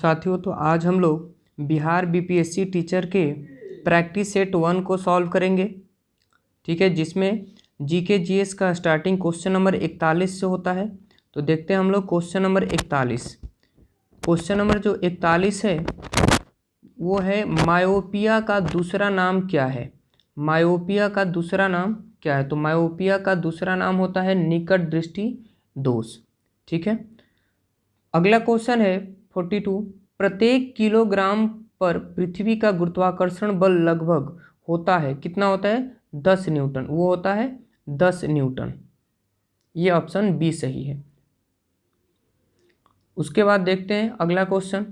साथियों, तो आज हम लोग बिहार बीपीएससी टीचर के प्रैक्टिस सेट 1 को सॉल्व करेंगे। ठीक है, जिसमें जीके जीएस का स्टार्टिंग क्वेश्चन नंबर 41 से होता है। तो देखते हैं हम लोग क्वेश्चन नंबर 41। क्वेश्चन नंबर जो 41 है वो है मायोपिया का दूसरा नाम क्या है। मायोपिया का दूसरा नाम क्या है? तो मायोपिया का दूसरा नाम होता है निकट दृष्टि दोष। ठीक है, अगला क्वेश्चन है 42। प्रत्येक किलोग्राम पर पृथ्वी का गुरुत्वाकर्षण बल लगभग होता है, कितना होता है? 10 न्यूटन। वो होता है 10 न्यूटन। ये ऑप्शन बी सही है। उसके बाद देखते हैं अगला क्वेश्चन।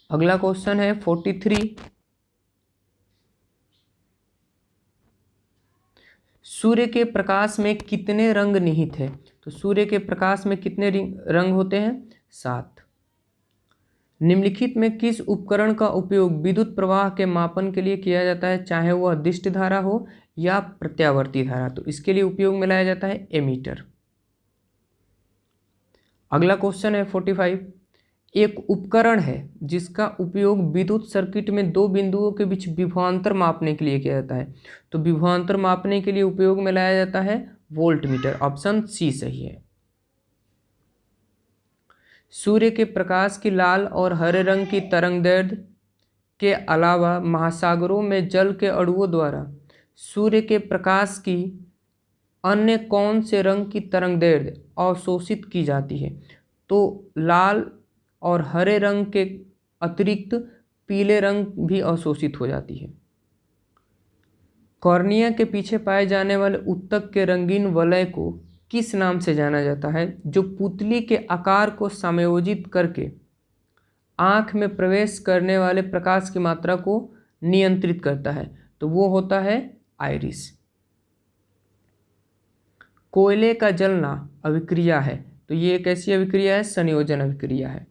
अगला क्वेश्चन है 43। सूर्य के प्रकाश में कितने रंग निहित है? तो सूर्य के प्रकाश में कितने रंग होते हैं? 7। निम्नलिखित में किस उपकरण का उपयोग विद्युत प्रवाह के मापन के लिए किया जाता है, चाहे वह दिष्ट धारा हो या प्रत्यावर्ती धारा? तो इसके लिए उपयोग में लाया जाता है एमीटर। अगला क्वेश्चन है 45। एक उपकरण है जिसका उपयोग विद्युत सर्किट में दो बिंदुओं के बीच विभवांतर मापने के लिए किया जाता है। तो विभवांतर मापने के लिए उपयोग में लाया जाता है वोल्टमीटर। ऑप्शन सी सही है। सूर्य के प्रकाश की लाल और हरे रंग की तरंगदैर्घ्य के अलावा महासागरों में जल के अणुओं द्वारा सूर्य के प्रकाश की अन्य कौन से रंग की तरंगदैर्घ्य अवशोषित की जाती है? तो लाल और हरे रंग के अतिरिक्त पीले रंग भी अवशोषित हो जाती है। कॉर्निया के पीछे पाए जाने वाले उत्तक के रंगीन वलय को किस नाम से जाना जाता है, जो पुतली के आकार को समायोजित करके आँख में प्रवेश करने वाले प्रकाश की मात्रा को नियंत्रित करता है? तो वो होता है आइरिस। कोयले का जलना अभिक्रिया है, तो ये एक ऐसी अभिक्रिया है, संयोजन अभिक्रिया है।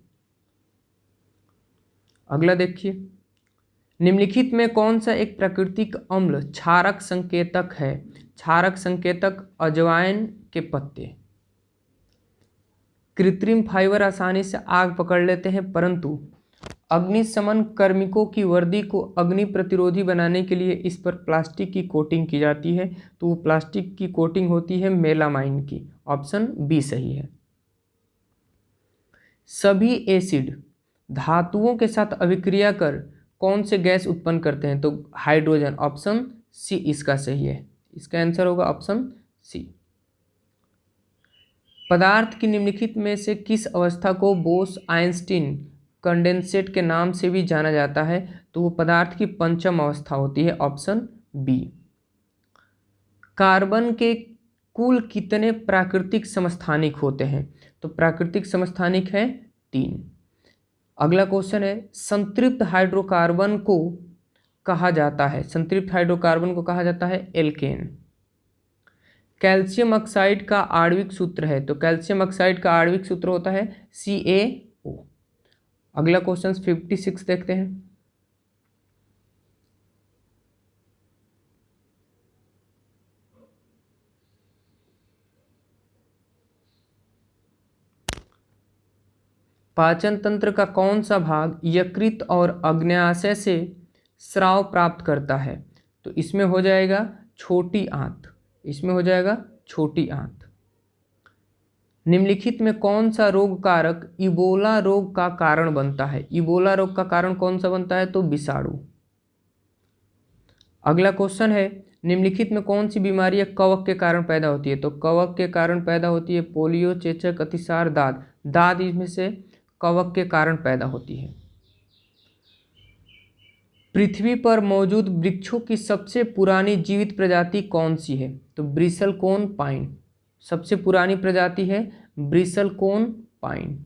अगला देखिए, निम्नलिखित में कौन सा एक प्राकृतिक अम्ल क्षारक संकेतक है? क्षारक संकेतक अजवाइन के पत्ते। कृत्रिम फाइबर आसानी से आग पकड़ लेते हैं, परंतु अग्निशमन कार्मिकों की वर्दी को अग्नि प्रतिरोधी बनाने के लिए इस पर प्लास्टिक की कोटिंग की जाती है। तो वो प्लास्टिक की कोटिंग होती है मेलामाइन की। ऑप्शन बी सही है। सभी एसिड धातुओं के साथ अभिक्रिया कर कौन से गैस उत्पन्न करते हैं? तो हाइड्रोजन। ऑप्शन सी इसका सही है। इसका आंसर होगा ऑप्शन सी। पदार्थ की निम्नलिखित में से किस अवस्था को बोस आइंस्टीन कंडेंसेट के नाम से भी जाना जाता है? तो वो पदार्थ की पंचम अवस्था होती है। Option B. कार्बन के कुल कितने प्राकृतिक समस्थानिक होते हैं? तो प्राकृतिक समस्थानिक है 3। अगला क्वेश्चन है, संतृप्त हाइड्रोकार्बन को कहा जाता है, संतृप्त हाइड्रोकार्बन को कहा जाता है एल्केन। कैल्शियम ऑक्साइड का आणविक सूत्र है, तो कैल्शियम ऑक्साइड का आणविक सूत्र होता है CaO। अगला क्वेश्चन 56 देखते हैं। पाचन तंत्र का कौन सा भाग यकृत और अग्न्याशय से स्राव प्राप्त करता है? तो इसमें हो जाएगा छोटी आंत। इसमें हो जाएगा छोटी आंत। निम्नलिखित में कौन सा रोग कारक इबोला रोग का कारण बनता है? इबोला रोग का कारण कौन सा बनता है? तो विषाणु। अगला क्वेश्चन है, निम्नलिखित में कौन सी बीमारियां कवक के कारण पैदा होती है? तो कवक के कारण पैदा होती है पोलियो, चेचक, अतिसार, दाद। दाद इसमें से कवक के कारण पैदा होती है। पृथ्वी पर मौजूद वृक्षों की सबसे पुरानी जीवित प्रजाति कौन सी है? तो ब्रिसलकोन पाइन सबसे पुरानी प्रजाति है, ब्रिसलकोन पाइन।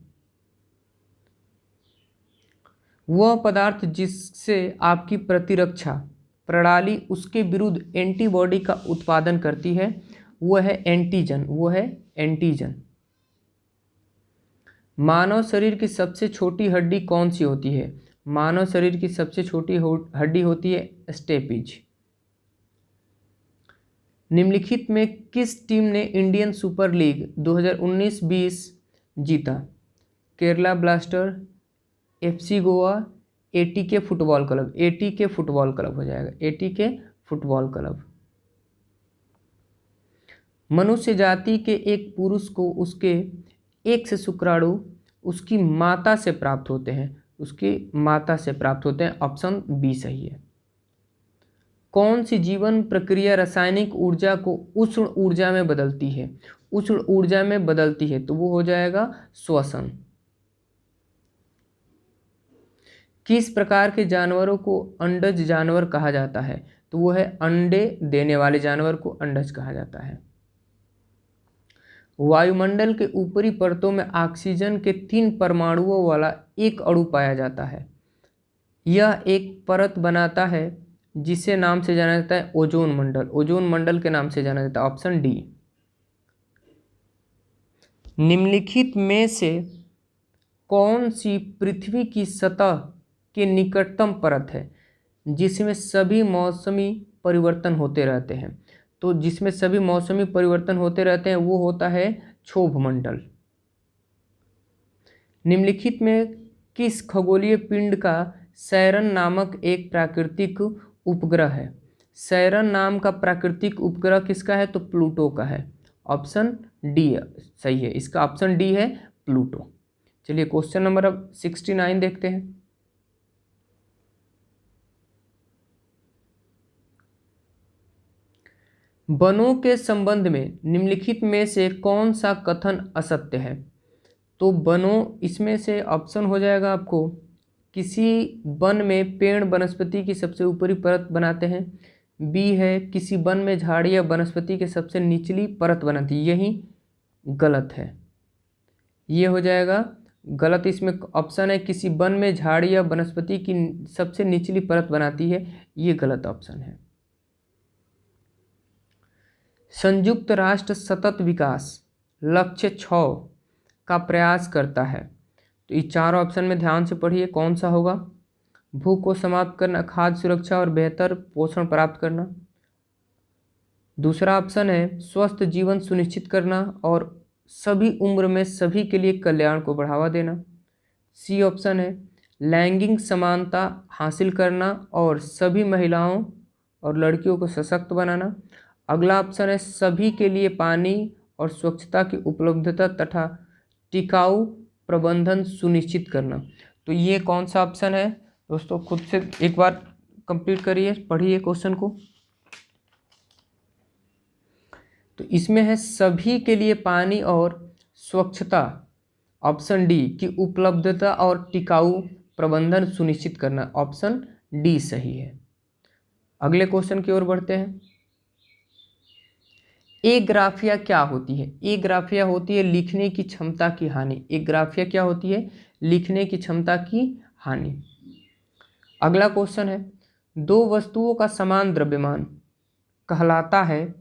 वह पदार्थ जिससे आपकी प्रतिरक्षा प्रणाली उसके विरुद्ध एंटीबॉडी का उत्पादन करती है, वह है एंटीजन। वो है एंटीजन। मानव शरीर की सबसे छोटी हड्डी कौन सी होती है? मानव शरीर की सबसे छोटी हड्डी होती है स्टेपिज। निम्नलिखित में किस टीम ने इंडियन सुपर लीग 2019-20 जीता? Kerala blaster, FC Goa, ATK football club. ATK football club हो जाएगा, ATK फुटबॉल क्लब। मनुष्य जाति के एक पुरुष को उसके एक से शुक्राणु उसकी माता से प्राप्त होते हैं, उसकी माता से प्राप्त होते हैं। ऑप्शन बी सही है। कौन सी जीवन प्रक्रिया रासायनिक ऊर्जा को उष्ण ऊर्जा में बदलती है? उष्ण ऊर्जा में बदलती है तो वो हो जाएगा श्वसन। किस प्रकार के जानवरों को अंडज जानवर कहा जाता है? तो वो है अंडे देने वाले जानवर को अंडज कहा जाता है। वायुमंडल के ऊपरी परतों में ऑक्सीजन के 3 परमाणुओं वाला एक अणु पाया जाता है। यह एक परत बनाता है जिसे नाम से जाना जाता है ओजोन मंडल। ओजोन मंडल के नाम से जाना जाता है। Option D. निम्नलिखित में से कौन सी पृथ्वी की सतह के निकटतम परत है जिसमें सभी मौसमी परिवर्तन होते रहते हैं? तो जिसमें सभी मौसमी परिवर्तन होते रहते हैं वो होता है क्षोभ मंडल। निम्नलिखित में किस खगोलीय पिंड का सैरन नामक एक प्राकृतिक उपग्रह है? सैरन नाम का प्राकृतिक उपग्रह किसका है? तो प्लूटो का है। ऑप्शन डी सही है, इसका ऑप्शन डी है प्लूटो। चलिए क्वेश्चन नंबर अब 69 देखते हैं। वनों के संबंध में निम्नलिखित में से कौन सा कथन असत्य है? तो वनों, इसमें से ऑप्शन हो जाएगा आपको, किसी वन में पेड़ वनस्पति की सबसे ऊपरी परत बनाते हैं। बी है किसी वन में झाड़ियाँ वनस्पति के सबसे निचली परत बनाती है, यही गलत है, ये हो जाएगा गलत। इसमें ऑप्शन है किसी वन में झाड़ियाँ वनस्पति की सबसे निचली परत बनाती है, ये गलत ऑप्शन है। संयुक्त राष्ट्र सतत विकास लक्ष्य 6 का प्रयास करता है, तो ये 4 ऑप्शन में ध्यान से पढ़िए कौन सा होगा। भूख को समाप्त करना, खाद्य सुरक्षा और बेहतर पोषण प्राप्त करना। दूसरा ऑप्शन है स्वस्थ जीवन सुनिश्चित करना और सभी उम्र में सभी के लिए कल्याण को बढ़ावा देना। सी ऑप्शन है लैंगिक समानता हासिल करना और सभी महिलाओं और लड़कियों को सशक्त बनाना। अगला ऑप्शन है सभी के लिए पानी और स्वच्छता की उपलब्धता तथा टिकाऊ प्रबंधन सुनिश्चित करना। तो ये कौन सा ऑप्शन है दोस्तों, खुद से एक बार कंप्लीट करिए, पढ़िए क्वेश्चन को। तो इसमें है सभी के लिए पानी और स्वच्छता, ऑप्शन डी की उपलब्धता और टिकाऊ प्रबंधन सुनिश्चित करना। ऑप्शन डी सही है। अगले क्वेश्चन की ओर बढ़ते हैं। एग्राफिया क्या होती है? एग्राफिया होती है लिखने की क्षमता की हानि। एग्राफिया क्या होती है? लिखने की क्षमता की हानि। अगला क्वेश्चन है दो वस्तुओं का समान द्रव्यमान कहलाता है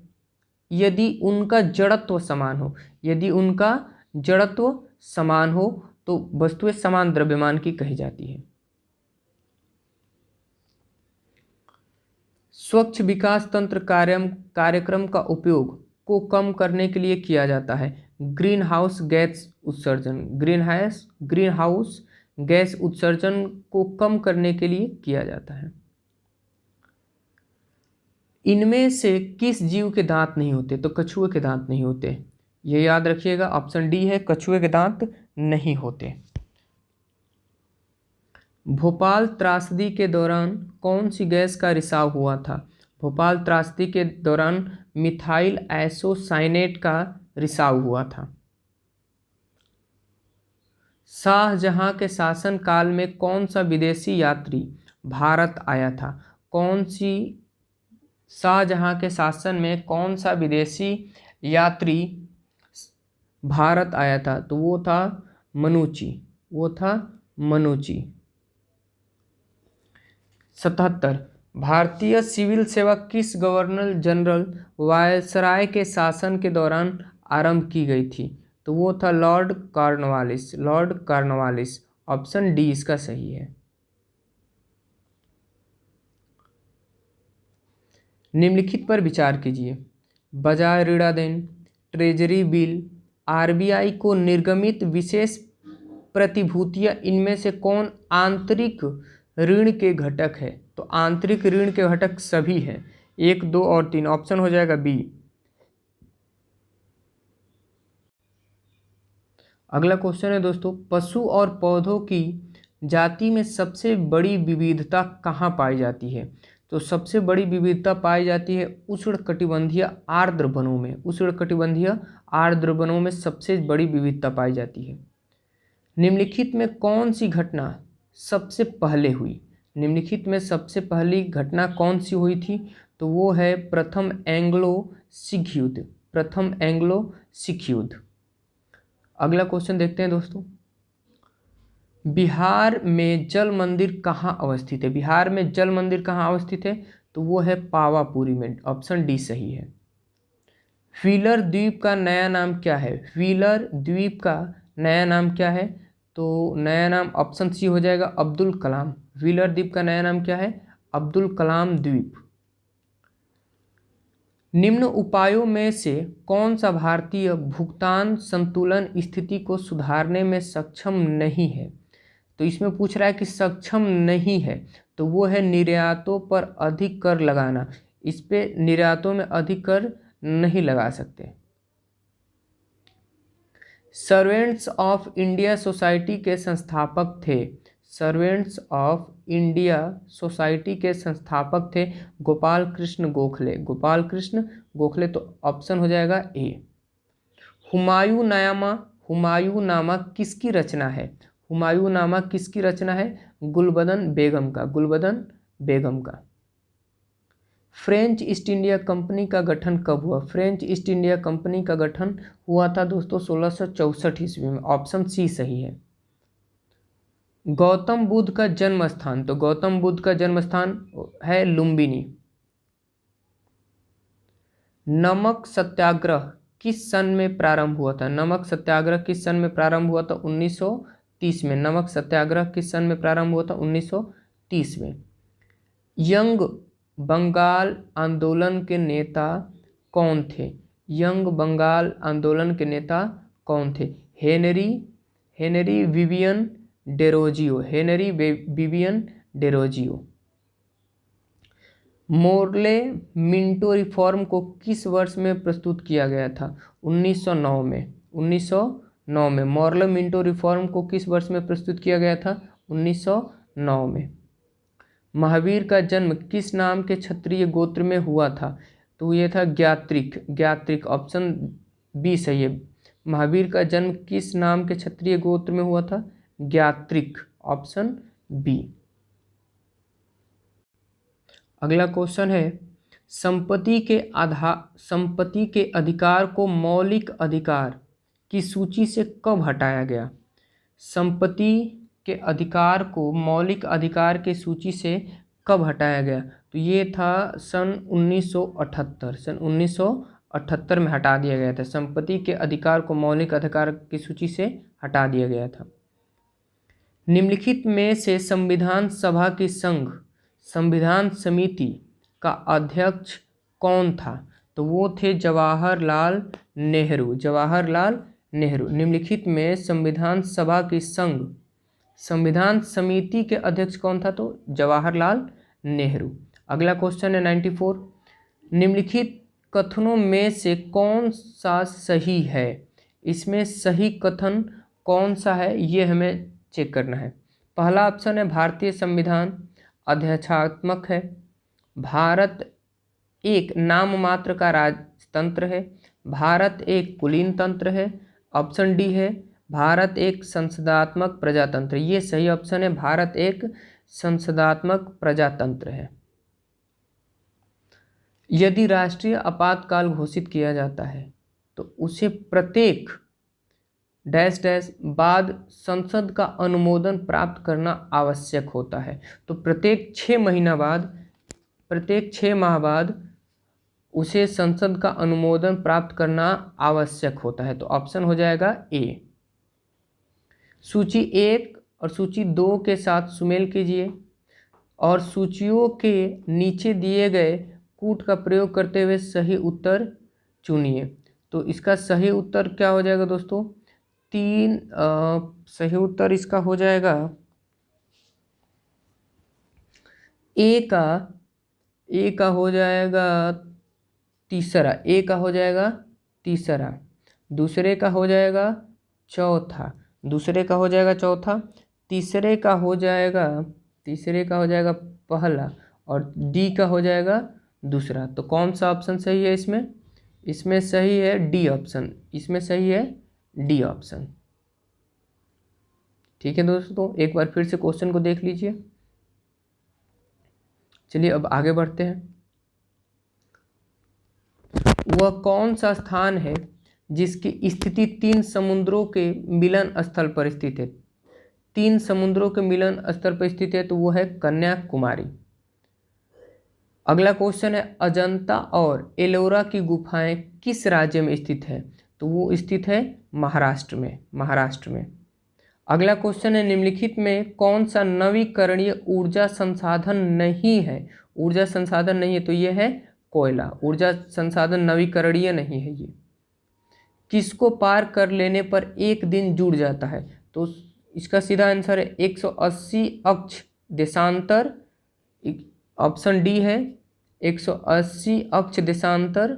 यदि उनका जड़त्व समान हो। यदि उनका जड़त्व समान हो तो वस्तुएं समान द्रव्यमान की कही जाती है। स्वच्छ विकास तंत्र कार्यक्रम का उपयोग को कम करने के लिए किया जाता है। ग्रीन हाउस गैस उत्सर्जन, ग्रीन हाउस गैस उत्सर्जन को कम करने के लिए किया जाता है। इनमें से किस जीव के दांत नहीं होते? तो कछुए के दांत नहीं होते, ये याद रखिएगा। ऑप्शन डी है कछुए के दांत नहीं होते। भोपाल त्रासदी के दौरान कौन सी गैस का रिसाव हुआ था? भोपाल त्रासदी के दौरान मिथाइल आइसोसाइनेट का रिसाव हुआ था। शाहजहां के शासन काल में कौन सा विदेशी यात्री भारत आया था? शाहजहां के शासन में कौन सा विदेशी यात्री भारत आया था? तो वो था मनुची। 77 भारतीय सिविल सेवा किस गवर्नर जनरल वायसराय के शासन के दौरान आरंभ की गई थी? तो वो था लॉर्ड कॉर्नवालिस। ऑप्शन डी इसका सही है। निम्नलिखित पर विचार कीजिए। बजाय ऋणादेन, ट्रेजरी बिल, आरबीआई को निर्गमित विशेष प्रतिभूतियां इनमें से कौन आंतरिक ऋण के घटक है? तो आंतरिक ऋण के घटक सभी हैं, 1, 2 और 3। ऑप्शन हो जाएगा बी। अगला क्वेश्चन है दोस्तों, पशु और पौधों की जाति में सबसे बड़ी विविधता कहाँ पाई जाती है? तो सबसे बड़ी विविधता पाई जाती है उष्णकटिबंधीय आर्द्र वनों में। उष्णकटिबंधीय आर्द्र वनों में सबसे बड़ी विविधता पाई जाती है। निम्नलिखित में कौन सी घटना सबसे पहले हुई? निम्नलिखित में सबसे पहली घटना कौन सी हुई थी? तो वो है प्रथम एंग्लो सिख युद्ध। प्रथम एंग्लो सिख युद्ध। अगला क्वेश्चन देखते हैं दोस्तों, बिहार में जल मंदिर कहाँ अवस्थित है? बिहार में जल मंदिर कहाँ अवस्थित है? तो वो है पावापुरी में। ऑप्शन डी सही है। व्हीलर द्वीप का नया नाम क्या है? व्हीलर द्वीप का नया नाम क्या है? तो नया नाम ऑप्शन सी हो जाएगा अब्दुल कलाम। व्हीलर द्वीप का नया नाम क्या है? अब्दुल कलाम द्वीप। निम्न उपायों में से कौन सा भारतीय भुगतान संतुलन स्थिति को सुधारने में सक्षम नहीं है? तो इसमें पूछ रहा है कि सक्षम नहीं है, तो वो है निर्यातों पर अधिक कर लगाना। इस पे निर्यातों में अधिक कर नहीं लगा सकते। सर्वेंट्स ऑफ इंडिया सोसाइटी के संस्थापक थे। सर्वेंट्स ऑफ इंडिया सोसाइटी के संस्थापक थे गोपाल कृष्ण गोखले। गोपाल कृष्ण गोखले। तो ऑप्शन हो जाएगा ए। हुमायूंनामा। हुमायूंनामा किसकी रचना है? हुमायूंनामा किसकी रचना है? गुलबदन बेगम का। गुलबदन बेगम का। फ्रेंच ईस्ट इंडिया कंपनी का गठन कब हुआ? फ्रेंच ईस्ट इंडिया कंपनी का गठन हुआ था दोस्तों 1664 ईस्वी में। ऑप्शन सी सही है। गौतम बुद्ध का जन्म स्थान। तो गौतम बुद्ध का जन्म स्थान है लुम्बिनी। नमक सत्याग्रह किस सन में प्रारंभ हुआ था? नमक सत्याग्रह किस सन में प्रारंभ हुआ था? 1930 में। नमक सत्याग्रह किस सन में प्रारंभ हुआ था? 1930 में। यंग बंगाल आंदोलन के नेता कौन थे? यंग बंगाल आंदोलन के नेता कौन थे? Henry Vivian Derozio. Henry Vivian Derozio. Morley Minto reform को किस वर्ष में प्रस्तुत किया गया था? 1909 में। 1909 में। मोर्ले मिंटो रिफॉर्म को किस वर्ष में प्रस्तुत किया गया था? 1909 में। महावीर का जन्म किस नाम के क्षत्रिय गोत्र में हुआ था? तो ये था ज्ञात्रिक। ज्ञात्रिक। ऑप्शन बी सही है। महावीर का जन्म किस नाम के क्षत्रिय गोत्र में हुआ था? ज्ञात्रिक। Option B. अगला क्वेश्चन है, संपत्ति के अधिकार को मौलिक अधिकार की सूची से कब हटाया गया? संपत्ति के अधिकार को मौलिक अधिकार की सूची से कब हटाया गया? तो ये था सन 1978। सन 1978 में हटा दिया गया था। संपत्ति के अधिकार को मौलिक अधिकार की सूची से हटा दिया गया था। निम्नलिखित में से संविधान सभा की संघ संविधान समिति का अध्यक्ष कौन था? तो वो थे जवाहरलाल नेहरू। जवाहरलाल नेहरू। निम्नलिखित में संविधान सभा की संघ संविधान समिति के अध्यक्ष कौन था? तो जवाहरलाल नेहरू। अगला क्वेश्चन है 94। निम्नलिखित कथनों में से कौन सा सही है? इसमें सही कथन कौन सा है ये हमें चेक करना है। पहला ऑप्शन है भारतीय संविधान अध्यक्षात्मक है। भारत एक नाम मात्र का राजतंत्र है। भारत एक कुलीन तंत्र है। ऑप्शन डी है भारत एक संसदात्मक प्रजातंत्र। ये सही ऑप्शन है। भारत एक संसदात्मक प्रजातंत्र है। यदि राष्ट्रीय आपातकाल घोषित किया जाता है तो उसे प्रत्येक डैश डैश बाद संसद का अनुमोदन प्राप्त करना आवश्यक होता है। तो प्रत्येक 6 माह बाद उसे संसद का अनुमोदन प्राप्त करना आवश्यक होता है। तो ऑप्शन हो जाएगा ए। सूची 1 और सूची 2 के साथ सुमेल कीजिए और सूचियों के नीचे दिए गए कूट का प्रयोग करते हुए सही उत्तर चुनिए। तो इसका सही उत्तर क्या हो जाएगा दोस्तों? तीन सही उत्तर इसका हो जाएगा ए का हो जाएगा तीसरा, ए का हो जाएगा तीसरा, दूसरे का हो जाएगा चौथा, दूसरे का हो जाएगा चौथा, तीसरे का हो जाएगा पहला, और डी का हो जाएगा दूसरा। तो कौन सा ऑप्शन सही है इसमें? इसमें सही है डी ऑप्शन, इसमें सही है डी ऑप्शन। ठीक है दोस्तों, एक बार फिर से क्वेश्चन को देख लीजिए। चलिए अब आगे बढ़ते हैं। वह कौन सा स्थान है जिसकी स्थिति 3 समुद्रों के मिलन स्थल पर स्थित है? 3 समुद्रों के मिलन स्थल पर स्थित है, तो वो है कन्याकुमारी। अगला क्वेश्चन है, अजंता और एलोरा की गुफाएं किस राज्य में स्थित है? तो वो स्थित है महाराष्ट्र में। अगला क्वेश्चन है, निम्नलिखित में कौन सा नवीकरणीय ऊर्जा संसाधन नहीं है? ऊर्जा संसाधन नहीं है, तो ये है कोयला। ऊर्जा संसाधन नवीकरणीय नहीं है ये। किसको पार कर लेने पर एक दिन जुड़ जाता है? तो इसका सीधा आंसर है 180 अक्ष देशांतर। ऑप्शन डी है 180 अक्ष देशांतर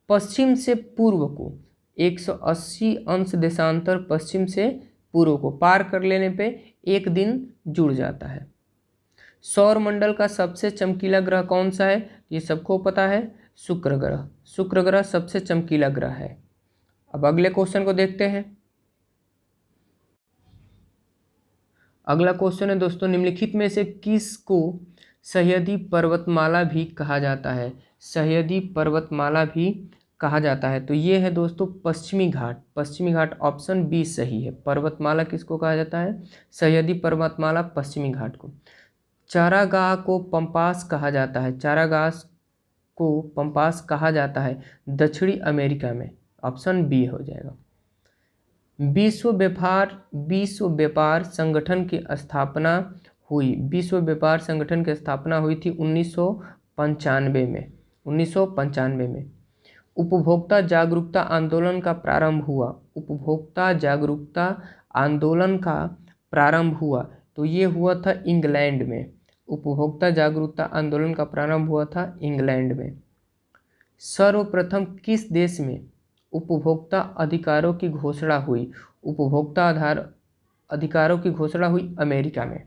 पश्चिम से पूर्व को, 180 अंश देशांतर पश्चिम से पूर्व को पार कर लेने पे एक दिन जुड़ जाता है। सौर मंडल का सबसे चमकीला ग्रह कौन सा है? ये सबको पता है, शुक्र ग्रह। शुक्र ग्रह सबसे चमकीला ग्रह है। अब अगले क्वेश्चन को देखते हैं। अगला क्वेश्चन है दोस्तों, निम्नलिखित में से किसको सह्याद्री पर्वतमाला भी कहा जाता है? सह्याद्री पर्वतमाला भी कहा जाता है, तो ये है दोस्तों पश्चिमी घाट। ऑप्शन बी सही है। पर्वतमाला किसको कहा जाता है? सह्याद्री पर्वतमाला पश्चिमी घाट को। चारागाह को पंपास कहा जाता है, दक्षिणी अमेरिका में। ऑप्शन बी हो जाएगा। विश्व व्यापार संगठन की स्थापना हुई थी 1995 में। उपभोक्ता जागरूकता आंदोलन का प्रारंभ हुआ तो ये हुआ था इंग्लैंड में। उपभोक्ता जागरूकता आंदोलन का प्रारंभ हुआ था इंग्लैंड में। सर्वप्रथम किस देश में उपभोक्ता अधिकारों की घोषणा हुई? अधिकारों की घोषणा हुई अमेरिका में।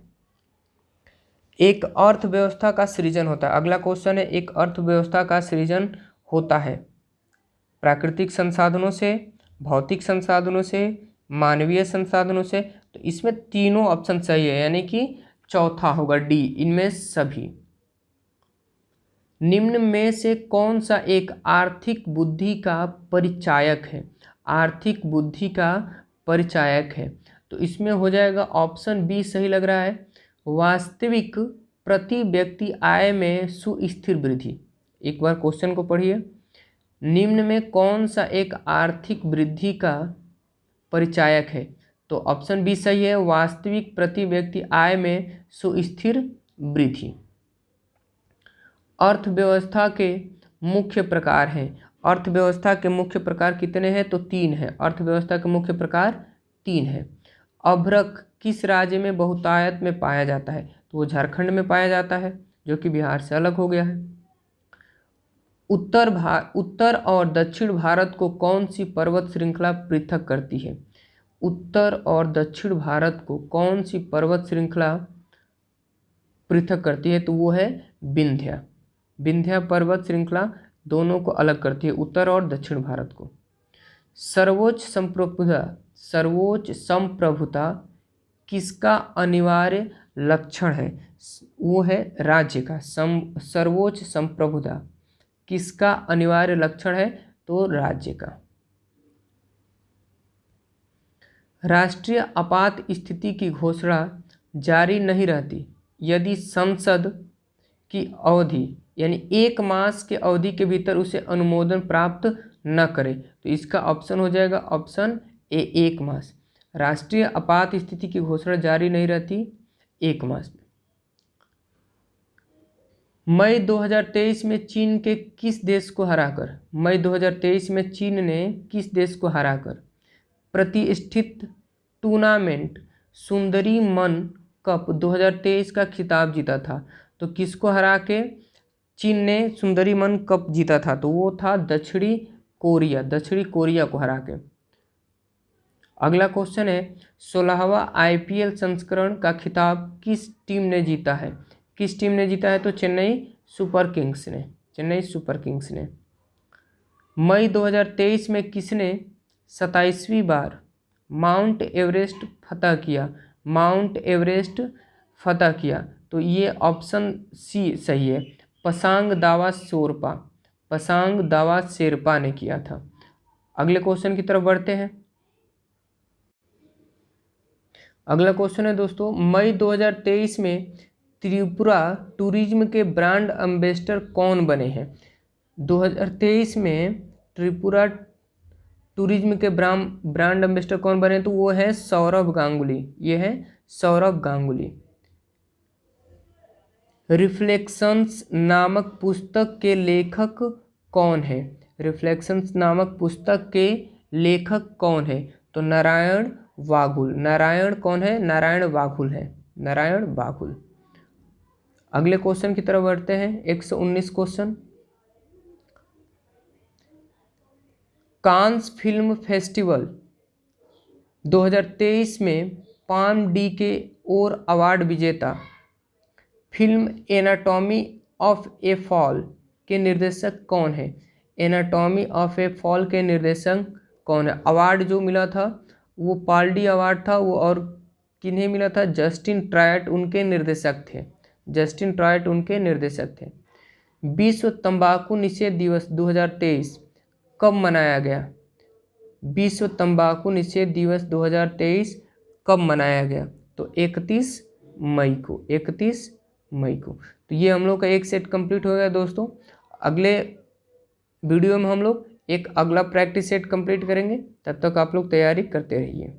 एक अर्थव्यवस्था का सृजन होता है। अगला क्वेश्चन है, एक अर्थव्यवस्था का सृजन होता है प्राकृतिक संसाधनों से, भौतिक संसाधनों से, मानवीय संसाधनों से। तो इसमें तीनों ऑप्शन सही है, यानी कि चौथा होगा डी, इनमें सभी। निम्न में से कौन सा एक आर्थिक बुद्धि का परिचायक है? तो इसमें हो जाएगा ऑप्शन बी सही लग रहा है, वास्तविक प्रति व्यक्ति आय में सुस्थिर वृद्धि। एक बार क्वेश्चन को पढ़िए। निम्न में कौन सा एक आर्थिक वृद्धि का परिचायक है? तो ऑप्शन बी सही है, वास्तविक प्रति व्यक्ति आय में सुस्थिर वृद्धि। अर्थव्यवस्था के मुख्य प्रकार हैं। अर्थव्यवस्था के मुख्य प्रकार कितने हैं? तो 3 है। अर्थव्यवस्था के मुख्य प्रकार 3 है। अभ्रक किस राज्य में बहुतायत में पाया जाता है? तो वो झारखंड में पाया जाता है, जो कि बिहार से अलग हो गया है। उत्तर और दक्षिण भारत को कौन सी पर्वत श्रृंखला पृथक करती है? उत्तर और दक्षिण भारत को कौन सी पर्वत श्रृंखला पृथक करती है? तो वो है विंध्य पर्वत श्रृंखला दोनों को अलग करती है, उत्तर और दक्षिण भारत को। सर्वोच्च संप्रभुता किसका अनिवार्य लक्षण है? वो है राज्य का। सर्वोच्च संप्रभुता किसका अनिवार्य लक्षण है? तो राज्य का। राष्ट्रीय आपात स्थिति की घोषणा जारी नहीं रहती यदि संसद की अवधि यानी 1 मास के अवधि के भीतर उसे अनुमोदन प्राप्त न करे। तो इसका ऑप्शन हो जाएगा ऑप्शन ए 1 मास। राष्ट्रीय आपात स्थिति की घोषणा जारी नहीं रहती 1 मास में। मई 2023 में चीन के किस देश को हराकर? मई 2023 में चीन ने किस देश को हराकर प्रतिष्ठित टूर्नामेंट सुंदरी मन कप 2023 का खिताब जीता था? तो किसको हरा के चीन ने सुंदरी मन कप जीता था? तो वो था दक्षिणी कोरिया को हरा के। अगला क्वेश्चन है 16वां IPL संस्करण का खिताब किस टीम ने जीता है? किस टीम ने जीता है? तो चेन्नई सुपर किंग्स ने। मई 2023 में किसने 27वीं बार माउंट एवरेस्ट फतह किया? तो ये ऑप्शन सी सही है, पसांग दावा शेरपा ने किया था। अगले क्वेश्चन की तरफ बढ़ते हैं। अगला क्वेश्चन है दोस्तों, मई 2023 में त्रिपुरा टूरिज्म के ब्रांड एम्बेसडर कौन बने हैं? 2023 में त्रिपुरा टूरिज्म के ब्रांड एम्बेसडर कौन बने? तो वो है सौरभ गांगुली। रिफ्लेक्शंस नामक पुस्तक के लेखक कौन है? तो नारायण वाघुल। अगले क्वेश्चन की तरफ बढ़ते हैं। 119 क्वेश्चन, कांस फिल्म फेस्टिवल 2023 में पाम डी के और अवार्ड विजेता film anatomy of A fall के निर्देशक कौन है? अवार्ड जो मिला था वो पाल्डी अवार्ड था, वो और किन्हें मिला था? जस्टिन ट्रायट उनके निर्देशक थे। विश्व तंबाकू निषेध दिवस 2023 कब मनाया गया? विश्व तंबाकू निषेध दिवस 2023 कब मनाया गया? तो 31 मई को। तो ये हम लोग का एक सेट कंप्लीट हो गया दोस्तों। अगले वीडियो में हम लोग एक अगला प्रैक्टिस सेट कंप्लीट करेंगे, तब तक आप लोग तैयारी करते रहिए।